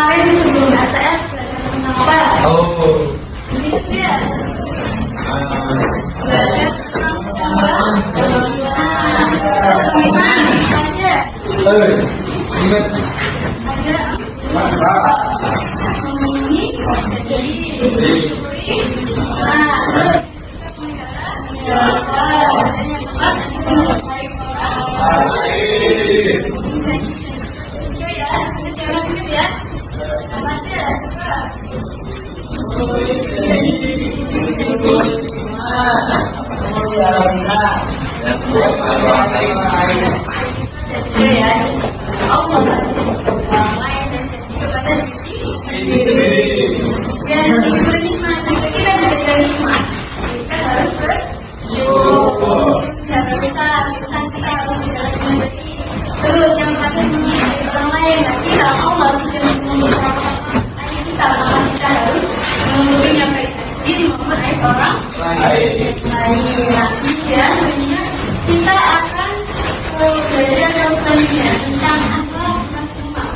kemarin sebelum STS belajar tentang apa? Oh. Itu dia. Belajar tentang pengiriman aja. Ingat. Ada ini jadi nah terus terus yang terakhir mengenai orang lain, kita mau masukin kita harus menunjukkan prestasi di mengenai orang lain. Nah, ya sebenarnya kita akan belajar yang selanjutnya tentang apa maksimal.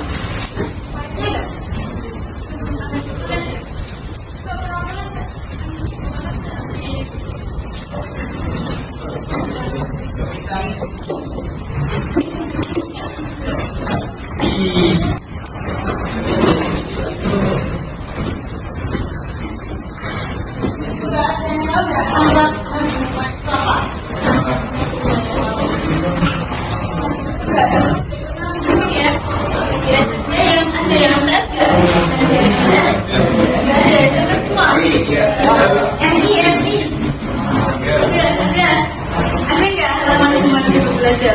Ada nggak halaman yang mana kita belajar?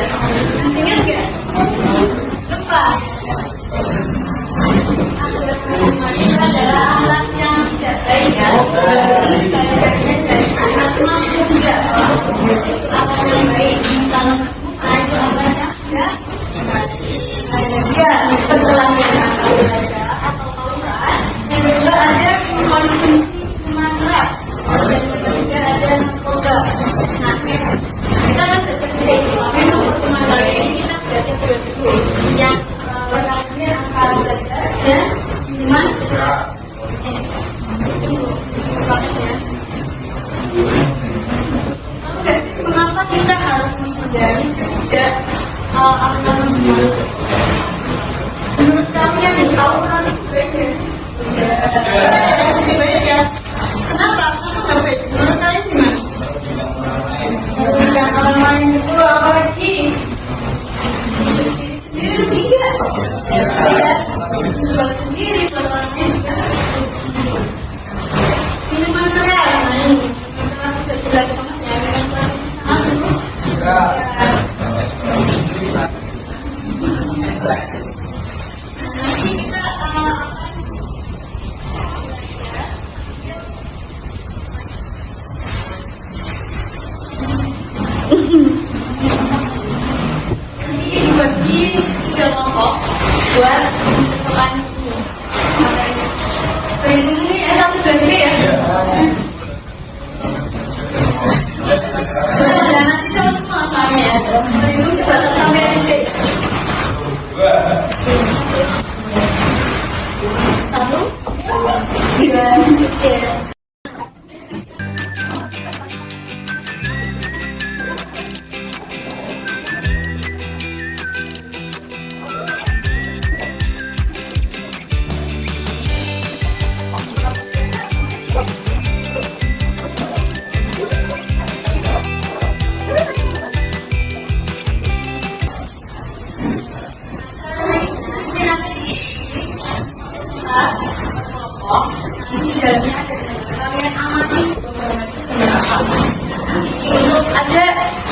Ingat nggak? Lupa. Itu adalah alat yang tidak baik ya. Dari alat mampu juga. Alat yang baik. Kalau itu alatnya enggak. Ada setelah kita belajar atau tauran, yang kedua ada konsumsi minuman keras. Dan ketiga ada narkoba. Nah, kita kan belajar dari minum minuman keras ini kita belajar dulu yang pertamanya akan belajar dan minuman keras. Oke, kenapa kita harus menghindari ketiga alat minuman? Menurut kalian nih, tauran itu baik nggak sih? Lebih baik ya. Kenapa? Kenapa baik? Menurut kalian gimana? Merugikan orang lain itu apalagi sendiri tidak. Tidak. Jual sendiri, jual orang lain juga. Minuman keras, nah ini keras sudah jelas banget ya. Minuman keras ini sangat buruk. Nanti kita akan dibagi 3 kelompok buat menentukan ini. Berhitung ini satu berarti ya. Nah, nanti coba semua kami ya. Berhitung coba sampai SD. 1, 2, 3.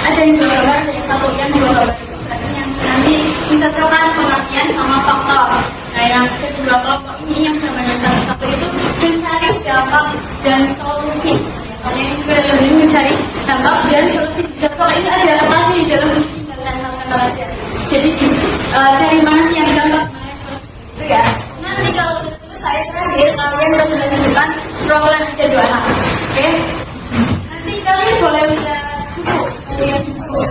Ada yang dua gambar, ada yang satu yang dua gambar yang nanti mencocokkan pengertian sama fakta. Nah, yang kedua kelompok ini yang gambarnya satu itu mencari dampak dan solusi. Yang kedua ini mencari dampak dan solusi. Dan soal ini ada pasti di dalam buku tinggalkan hal-hal aja. Jadi cari mana sih yang dampak, mana yang solusi itu ya. Nanti kalau sudah selesai terakhir kalian harus menunjukkan problem aja 2 hal. Oke? Nanti kalian boleh lihat buku.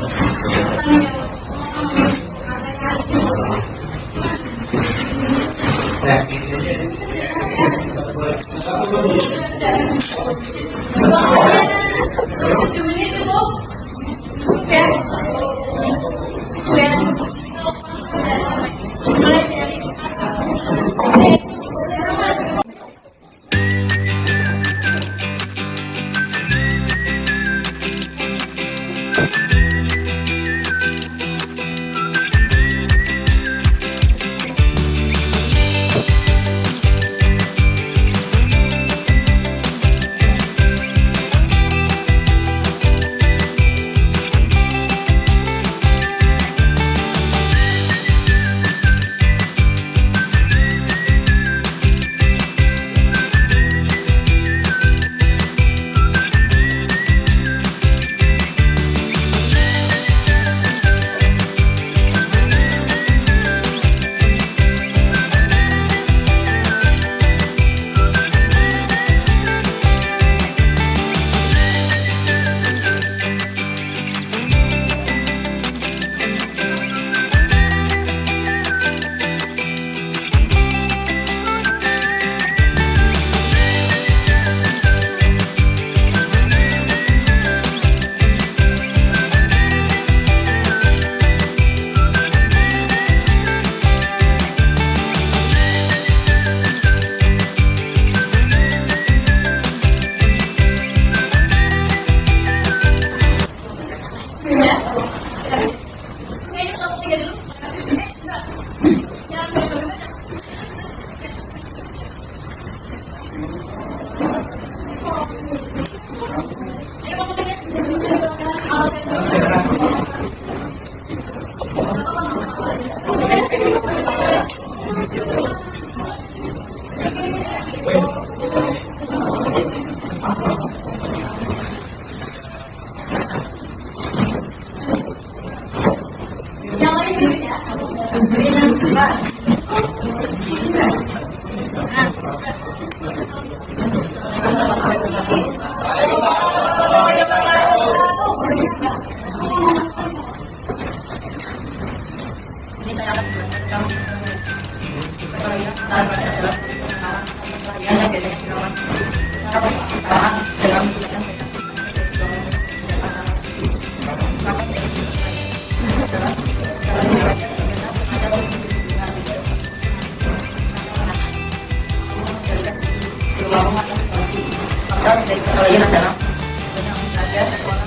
Ini saya akan menjelaskan kamu perkalian antara baca adalah perkalian yang biasanya dilakukan cara pemasaran dalam tulisan dari perkalian adalah saja sekolah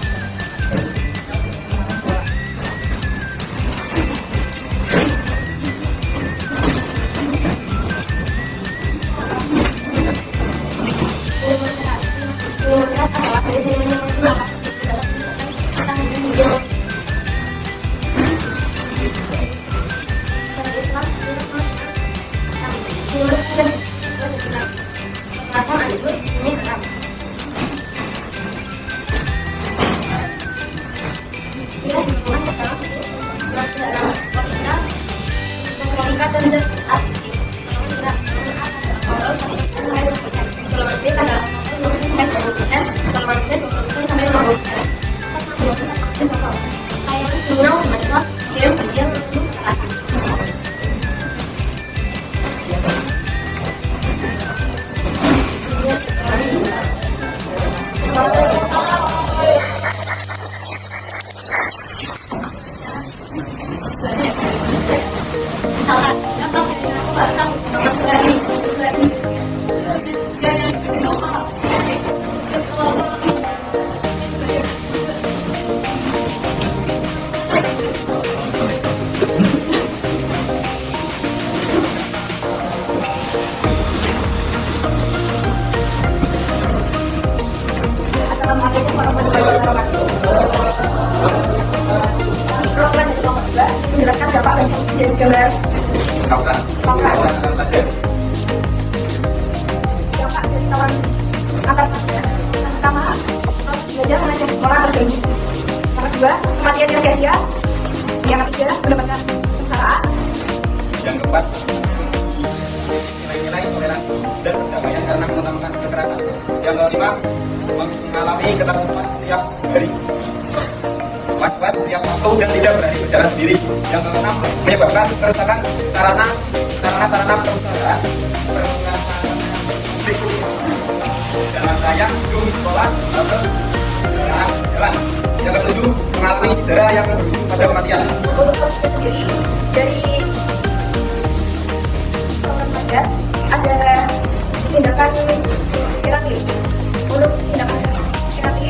menjelaskan dampak dari gambar dampak dari kawan antar pertama belajar mengajar sekolah terganggu, yang kedua kematian yang sia-sia, yang ketiga mendapatkan kesengsaraan, yang keempat nilai-nilai toleransi dan perdamaian karena mengutamakan kekerasan, yang kelima mengalami ketakutan setiap hari, was-was setiap waktu dan tidak berani berjalan sendiri, yang keenam menyebabkan kerusakan sarana perusahaan, dan rangkaian gedung sekolah atau kendaraan jalan, yang ketujuh mengalami cedera yang berujung pada kematian. Untuk proses sendiri dari program ada tindakan terapi. Untuk tindakan terapi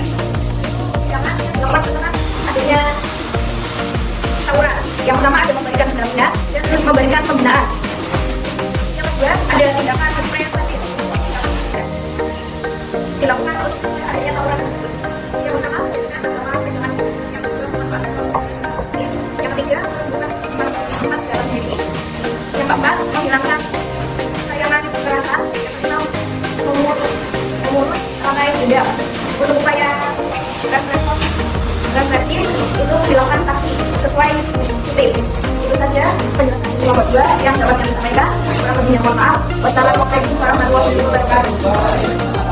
jangan dilakukan setelah adanya tawuran. Yang pertama ada memberikan pendampingan dan memberikan pembinaan. Yang kedua ada tindakan preventif dilakukan untuk adanya tawuran tersebut. Yang pertama memberikan agama pegangan, yang kedua memanfaatkan yang ketiga menunjukkan tempat dalam diri, yang keempat menghilangkan tayangan kekerasan, yang kelima mengurus rantai denda. Untuk upaya represif itu dilakukan saksi sesuai UT. Itu saja penjelasan nomor 2 yang dapat kami sampaikan. Kurang lebihnya mohon maaf. Wassalamualaikum warahmatullahi wabarakatuh.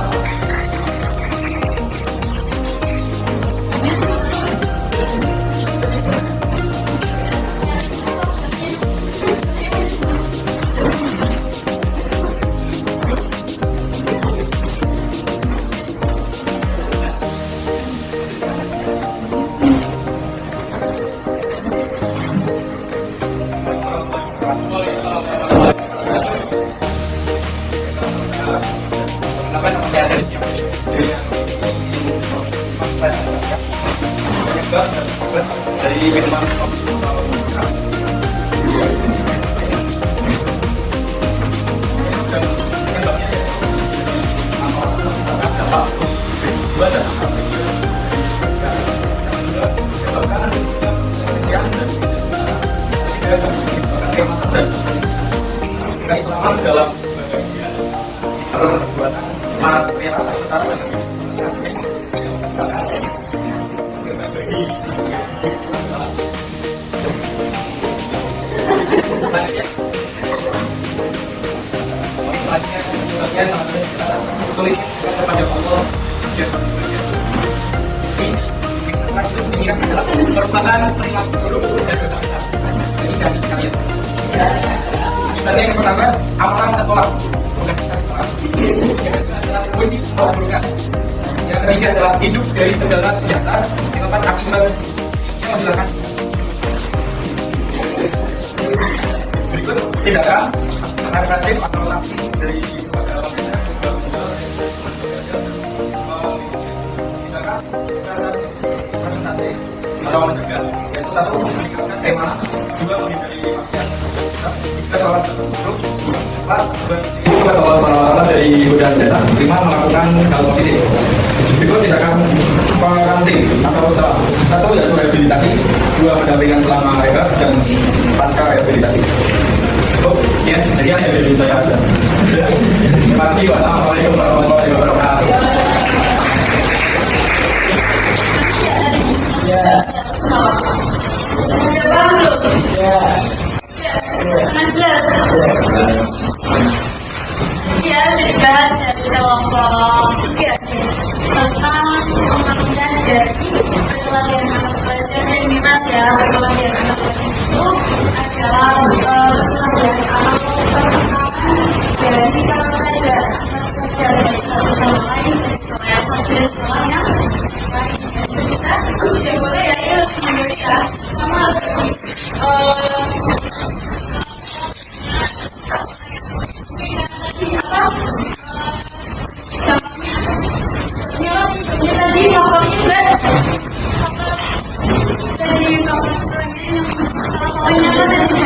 Dari minuman keislaman dalam perbuatan material setara Selanjutnya, selanjutnya sangat sulit kepada Allah. Ini adalah merupakan perilaku buruk dan dosa besar. Ini jadi kalian. Akibatnya yang pertama, amalan tertolak. Bukan bisa ditolak. Yang kedua adalah kunci semua keburukan. Yang ketiga adalah hidup dari segala kejahatan. Yang keempat akibat yang menjelaskan. Berikut tindakan agresif atau aksi dari lembaga lembaga tindakan presentatif atau mencegah, yaitu satu meningkatkan tema, dua menghindari maksiat, tiga sholat buruk, empat itu Allah dari godaan setan, lima melakukan hal positif. Berikut tindakan pengantin atau setelah satu yaitu rehabilitasi, dua pendampingan selama rehab dan pasca rehabilitasi. Sekian dari saya. Terima kasih. Wassalamualaikum warahmatullahi wabarakatuh. Ya. Udah paham belum? Ya. Sangat jelas. Ya, jadi bahas dari kelompok tiga tentang pengertian dari pelatihan anak pelajar dan minat ya. Pelatihan anak pelajar itu adalah pelatihan anak dari kalau ada anak pelajar dari satu sama lain dari sekolah yang satu dan sekolah yang lain. Tidak boleh ya, ini harus mandiri ya. Sama harus tadi faktornya jadi poinnya kan dari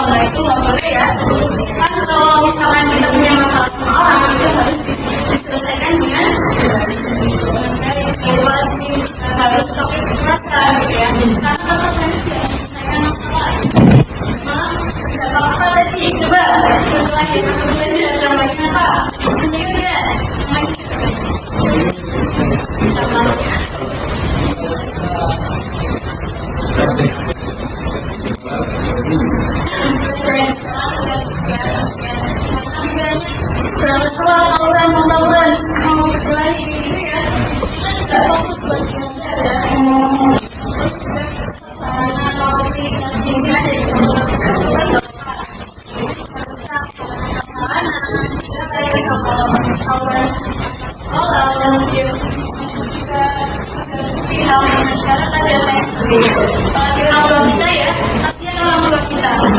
saya itu nggak boleh ya. Kan kalau misalkan kita punya masalah sama orang itu harus diselesaikan dengan harus topik kekerasan gitu ya. Karena kalau saya tidak menyelesaikan masalah malah tidak apa-apa tadi. Coba setelah itu kita tidak tambahkan apa? Sendiri tidak tawuran mau berkelahi gitu ya, tidak fokus buat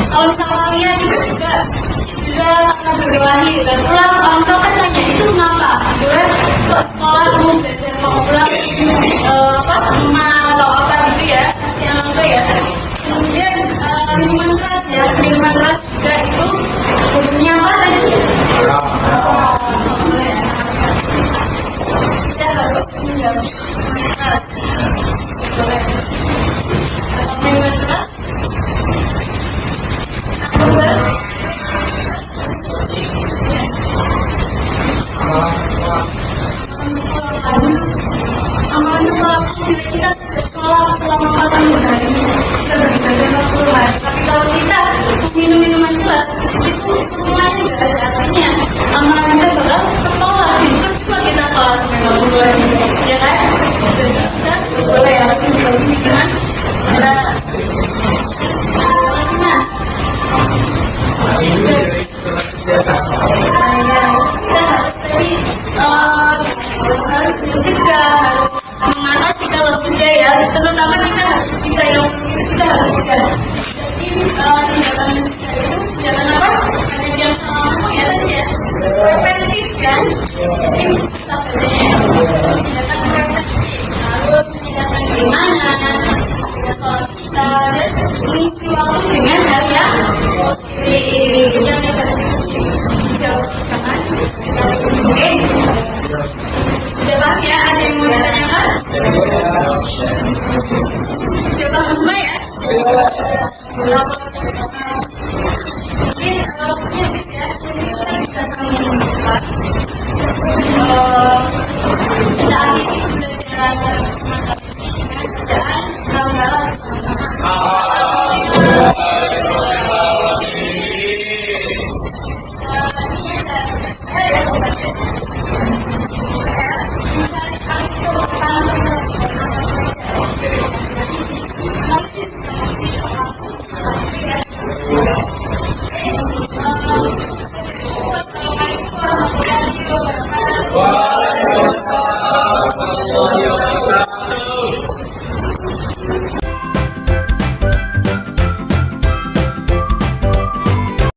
kalau misalnya kalian juga akan berkelahi dan pulang orang tua kan tanya itu kenapa? Gue kok sekolah kamu belajar mau pulang emak atau apa gitu ya? Yang enggak ya. Kemudian minuman keras ya, minuman keras juga itu hukumnya apa tadi? Kita harus minum keras. Boleh. Minuman keras. Kita sekolah selama 4 tahun hari kita beribadah 40 hari. Tapi kalau kita minum minuman keras itu semuanya tidak ada artinya. Amalan kita bakal sekolah itu cuma kita sekolah sampai 40 hari, ya kan? Kita boleh ya langsung bagi minuman keras. Kita harus tadi harus mencegah, mengatasi kalau sudah ya, terutama kita harus mencegah yang kita harus cegah. Jadi tindakan mencegah itu tindakan apa? Ada yang salah ngomong ya tadi ya. waktu dengan hal yang positif, yang negatif. Jangan. Oke. Sudah paham ya? Ada yang mau ditanyakan?